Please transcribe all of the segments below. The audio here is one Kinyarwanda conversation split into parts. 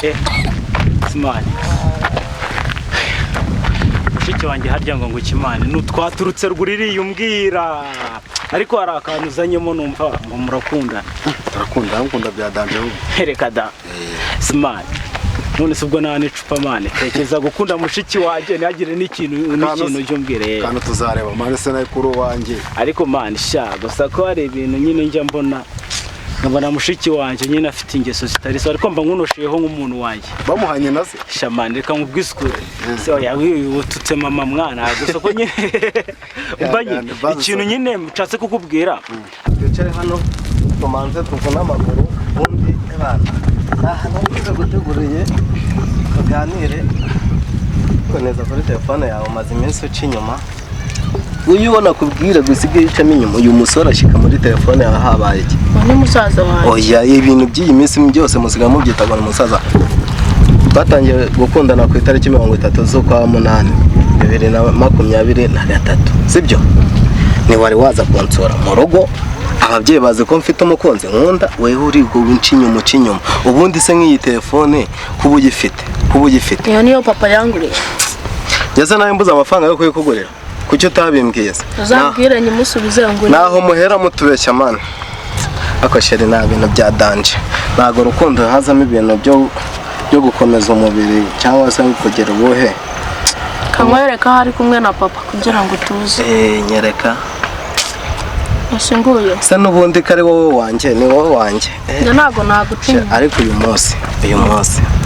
Simani mushiki wanjye harya ngo ngukimane nutwaturutse ruguriri yumbwira ariko hari akantu uzanyemo numva ngo murakundana turakunda bya danje reka da Simani none subwo nane icupa mane tekeza gukunda mushiki wanjye ntagire n'ikintu cyumbwire kandi tuzareba mane se nayo kuri wanjye ariko mane sha gusa ko hari ibintu nyine njya mbona nkabona mushiki wanjye nyine afite ingeso zitari so ariko mba nkunosheyeho nk'umuntu wanjye bamuhanye naze shamane reka nkubwisukure se yawe ututse mama mwana gusa ko nyine ubanye ikintu nyine nshatse kukubwira twicare hano tumanze tuvuna amaguru ubundi abana aha nabwo guteguriye tuganire koneza kuri telefone yawe umaze iminsi uca inyuma uyu ubona kubwira gusigaye icamo inyuma uyu musore ashika muri telefone yawe habaye iki ni musaza wanjye oya ibintu by'iyi minsi byose musiga mubyitagwa n'umusaza batangiye gukundana ku itariki 30 z'ukwa 8 2023 sibyo ni wari waza konsora mu rugo ababyeyi bazi ko mfite umukunzi nkunda wewe uri go ucinyuma ubundi se nk'iyi telefone kuba ugifite iyo niyo papa yanguriye yaza nawe mbuza amafaranga yo kuyikugurira kucyo utabimbwiye se uzambwire nyimusubize ngo naho muhera mutubeshya man akosheri na bintu bya danje nago rukundo hazamo ibintu byo gukomeza umubiri cyangwa se kugera ubuhe kamwereka hari kumwe na papa kugira ngo tuze nyereka Nashinguye se nubundi kare wowe wanjye ni wowe wanjye ntago nagucinya ariko uyu munsi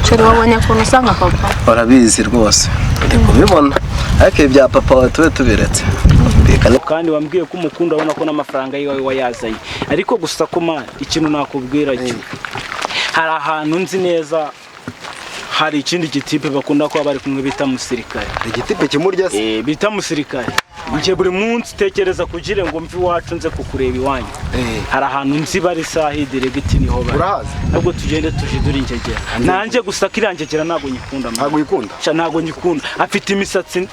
chere wabonye ko nusanga papa barabizi rwose ndi kubibona ariko ibya papa watwe tubiretse kandi wambwiye ko umukunda abona ko n'amafaranga yiwe wayazanye ariko gusa ko man ikintu nakubwira cyo hari ahantu nzi neza hari ikindi gitipe bakunda ko bari kumwe bita musirikare igitipe kimurya se bita musirikare nje buri munsi tekereza kugire ngo mvi wacu nze kukureba iwanyu hari ahantu nzi bari sahi direct niho bari nubwo tugende tujidura ingegera nanje gusa kirangegera nago nyikunda nago nyikunda afite imisatsi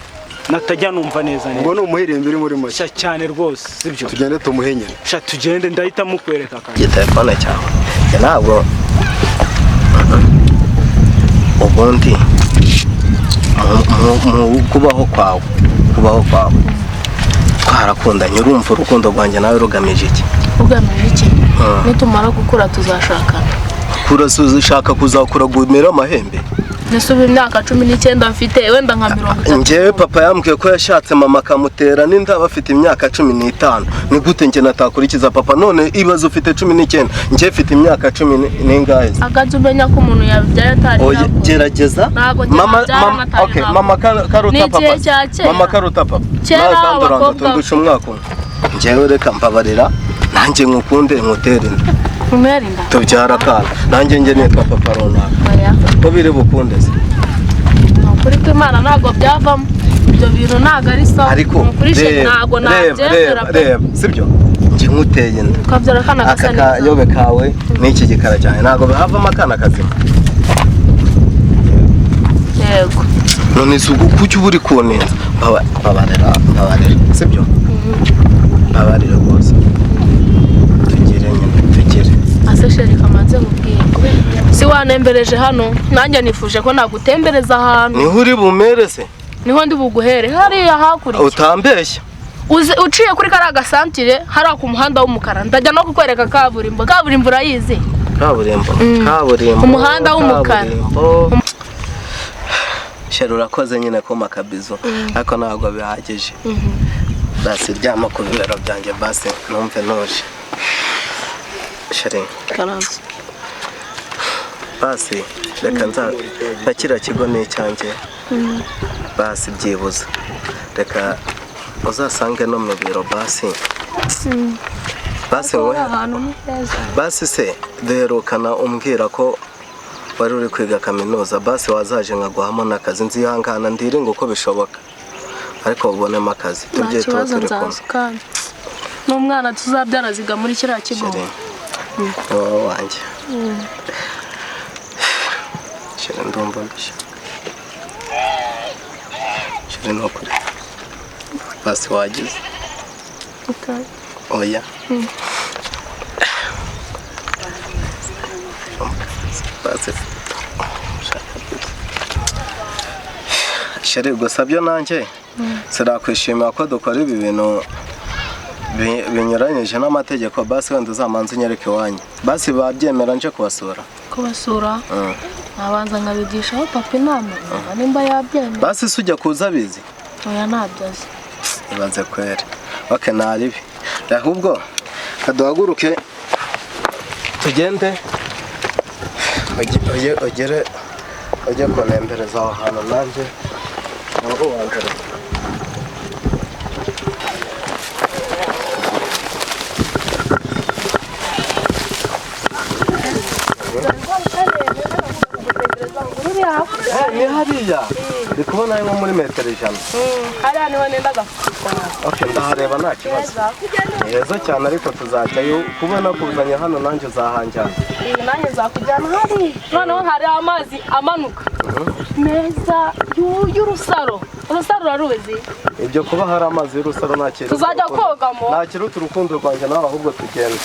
natajya numva neza neza ngo numuhirimbira muri make cyane rwose sibyo tugende tumuhenyere tugende ndahita mukwereka kandi telefone cyawe ntabwo ubundi kubaho kwawe twarakundanye urumva urukundo rwanjye nawe rugamije iki nitumara gukura tuzashakana ushaka kuzakura gumira amahembe nisubi imyaka 19 mfite wenda nka 30 ngewe papa yambwiye ko yashatse mama akamutera n'inda bafite imyaka 15 ni gute nge natakurikiza papa none ibazo ufite 19 nge mfite imyaka 10 n'ingahe agaje umenya ko umuntu yabyaye atari oya gerageza mama okay mama karuta papa mama karuta papa nawe kandi tundusha umwaka ngewe reka mbabarira nanjye nkukunde nkutere inda umerinda tubyara kana nanjye nge nitwa papa runaka ko biri bukunde se kuri ko Imana nago byavamo ibyo bintu nago ari sawa kuri she nago nabyemera sibyo nge nkuteye inda ukabyara kana gasani aka yobe kawe n'iki gikara cyane nago havamo akana kazima yego none sugu kuki buri kunenza babarira sibyo babarira rwose asesheri kamanze mubwiye si wanembereje hano nanjye nifuje ko nagutembereza ahantu niho uri bumerese niho ndi buguhere hariya hakuriye utambeshya uciye kuri karaga santire hari ku muhanda w'umukara ndajya no kukwereka kaburimbo urayizi kaburimbo umuhanda w'umukara sheri urakoze nyine ko makabizo ariko ntabwo bihagije basi ryama ku bibero byanjye basi numve noje sheri karanze basi reka nzakira kigo n'icyanjye basi byibuza reka uzasange no mu biro basi basi se duherukana umbwira ko wari uri kwiga kaminuza basi wazaje nkaguhamo n'akazi nzihangana ndiringa uko bishoboka ariko ubonemo akazi tubye turi kumwe n'umwana tuzabyara ziga muri kiriya kigo wowe wanjye shira ndumva mbishya shira no kuri basi wagize oya basi sheri gusa byo nanjye sirakwishimira ko dukora ibi bintu binyuranyije n'amategeko. Basi wenda uzamanza unyereke iwanyu. Basi babyemera nje kubasura. Kubasura nabanza nkabigishaho papa inama nimba yabyemera. Basi se ujya kuza abizi? Oya ntabyazi. Ibanze kwere. Okay naribi. Ahubwo kaduhaguruke tugende ujye kunembereza aho hantu nanjye aho wangara. Ni hariya ndi kubona nko muri metero 100. Hariya niho nendaga. Okay ndahareba nta kibazo. Ni heza cyane ariko tuzajyayo kubona kuzanya hano nanjye uzahanjyana. Nanjye nzakujyana hari noneho hari amazi amanuka meza y'urusaro. Urusaro raruzi ibyo kuba hari amazi y'urusaro nta kintu tuzajya kogamo. Nta kiruta urukundo rwanjye nawe ahubwo tugenda.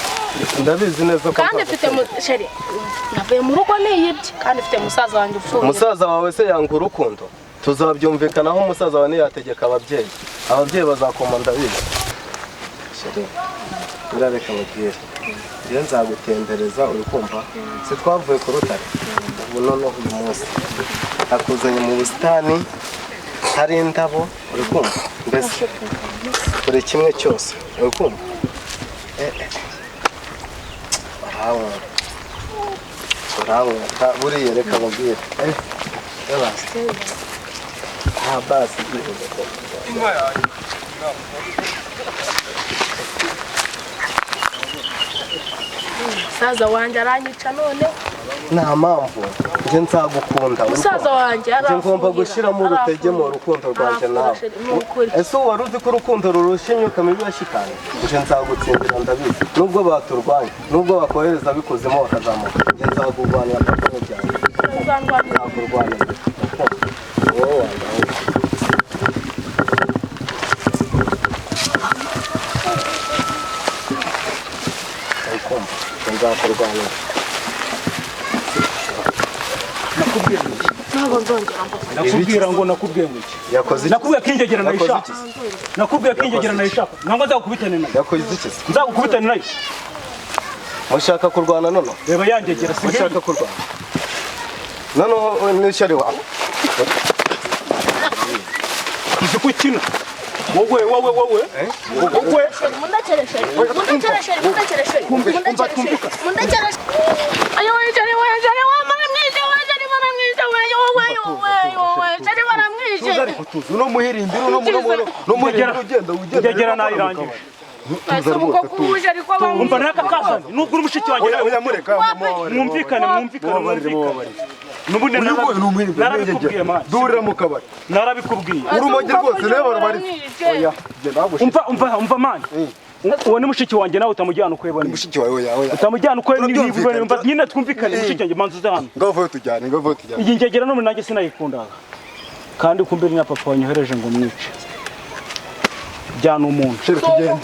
Ndabizi neza ko kandi mfite sheri navuye mu rugo niyibye kandi mfite musaza wanjye upfuye. Musaza wawe se yanga urukundo tuzabyumvikanaho. Umusaza wawe niyategeka ababyeyi bazakoma ndabizi. Sheri urareka mubwire iyo nzagutembereza uri kumva se twavuye ku rutare ubu noneho uyu munsi nakuzanye mu busitani hari indabo uri kumva mbese buri kimwe cyose uri kumva urawuka buriya reka mubwire basi musaza wanjye aranyica none nta mpamvu njye nzagukunda. musaza wanjye ngomba gushyiramo urutege mu rukundo rwanjye nawe. Ese wari uzi ko urukundo rurusha imyuka mibi yashikanye? Njye nzagutsindira ndabizi. Nubwo baturwanya nubwo bakohereza bikuzimu bakazamuka njye nzagurwanira papa n'ibyawe. Nzagurwanira wowe wanjye. Nzakurwanira. Nakubwira ngo nakubwiye ngo iki? Nakubwiye ko ingegera nayishaka. Nakubwiye ko ingegera nayishaka. Nangwa nzagukubitane nayo. Yakoze iki? Nzagukubitane nayo. Mushaka kurwana none? Reba yangegera mushaka kurwana. Noneho n'ishyari wawe. Izi kukina. Wowe mundakereshe ayo jari wamara mwize uno muhirindira uno ugenda nayirangije. Umva naka kasani nubwo uri mushiki wanjye mwumvikane nubundi narabikubwiye man durira mu kabari narabikubwiye urumogi rwose reba bari oya umva man uwo ni mushiki wanjye nawe utamujyana ukwebona mushiki wawe oya utamujyana ukwebona nyine twumvikane mushiki wanjye manzu ze hano ngavuye tujyane iyi ngegera no nanjye sinayikundaga kandi kumbira na papa wanyohereje ngo mwice byana umuntu tugende